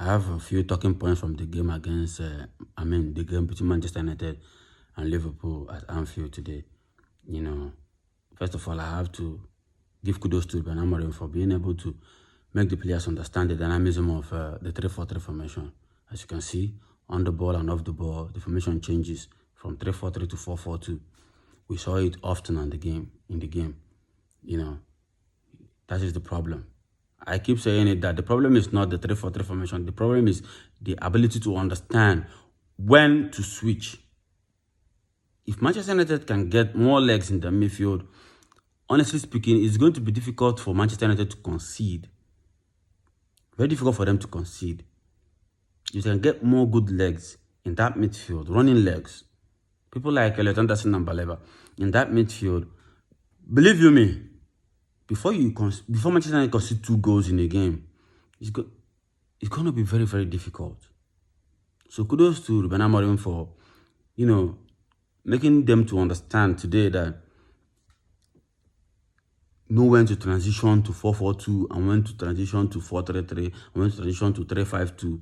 I have a few talking points from the game against, the game between Manchester United and Liverpool at Anfield today. You know, first of all, I have to give kudos to Ben Amorim for being able to make the players understand the dynamism of the 3-4-3 formation. As you can see, on the ball and off the ball, the formation changes from 3-4-3 to 4-4-2. We saw it often in the game. You know, that is the problem. I keep saying it that the problem is not the 3-4-3 formation. The problem is the ability to understand when to switch. If Manchester United can get more legs in the midfield, honestly speaking, it's going to be difficult for Manchester United to concede. Very difficult for them to concede. You can get more good legs in that midfield, running legs. People like Elliot Anderson and Baleba in that midfield. Believe you me, before Manchester United concede 2 goals in a game, it's going to be very, very difficult. So kudos to Ruben Amorim for, making them to understand today that know when to transition to 4-4-2 and when to transition to 4-3-3 and when to transition to 3-5-2.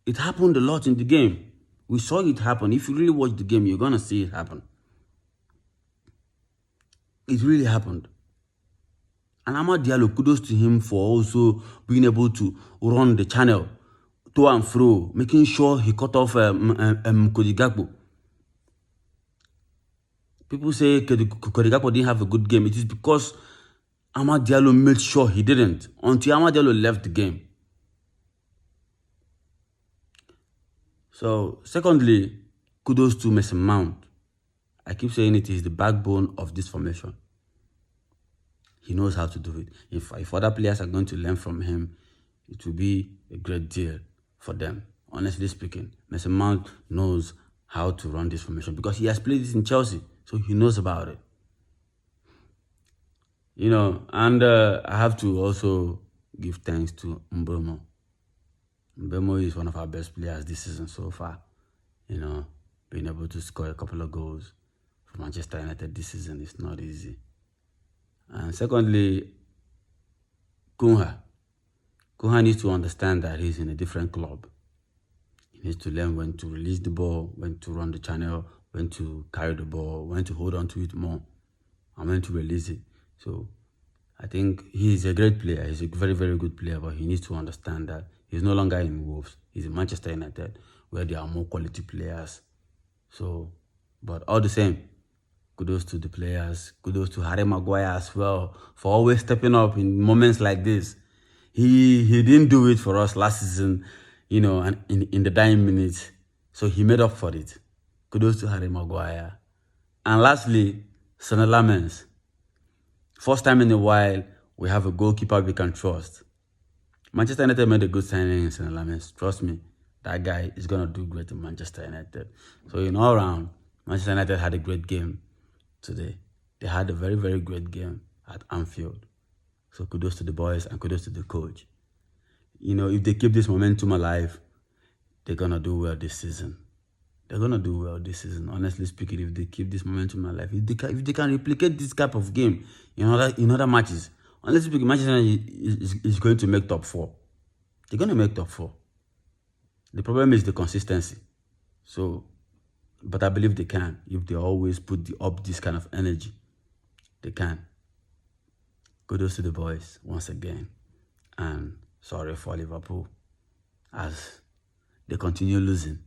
It happened a lot in the game. We saw it happen. If you really watch the game, you're going to see it happen. It really happened. And Amad Diallo, kudos to him for also being able to run the channel to and fro, making sure he cut off Cody Gakpo. People say Cody Gakpo didn't have a good game. It is because Amad Diallo made sure he didn't until Amad Diallo left the game. So, secondly, kudos to Mason Mount. I keep saying it is the backbone of this formation. He knows how to do it. If other players are going to learn from him, it will be a great deal for them. Honestly speaking, Mason Mount knows how to run this formation because he has played this in Chelsea, so he knows about it. And I have to also give thanks to Mbeumo. Mbeumo is one of our best players this season so far. Being able to score a couple of goals for Manchester United this season is not easy. And secondly, Cunha needs to understand that he's in a different club. He needs to learn when to release the ball, when to run the channel, when to carry the ball, when to hold on to it more, and when to release it. So I think he's a great player. He's a very, very good player, but he needs to understand that he's no longer in Wolves. He's in Manchester United, where there are more quality players. So, but all the same, kudos to the players. Kudos to Harry Maguire as well for always stepping up in moments like this. He didn't do it for us last season, and in the dying minutes. So he made up for it. Kudos to Harry Maguire. And lastly, Sonny Lamens. First time in a while, we have a goalkeeper we can trust. Manchester United made a good signing in Sonny Lamens. Trust me, that guy is going to do great in Manchester United. So in all round, Manchester United had a great game today. They had a very, very great game at Anfield. So kudos to the boys and kudos to the coach. If they keep this momentum alive, they're going to do well this season. They're going to do well this season. Honestly speaking, if they keep this momentum alive, if they can replicate this type of game in other matches, honestly speaking, Manchester United is going to make top 4. They're going to make top 4. The problem is the consistency. So, but I believe they can. If they always put up this kind of energy, they can. Kudos to the boys once again. And sorry for Liverpool as they continue losing.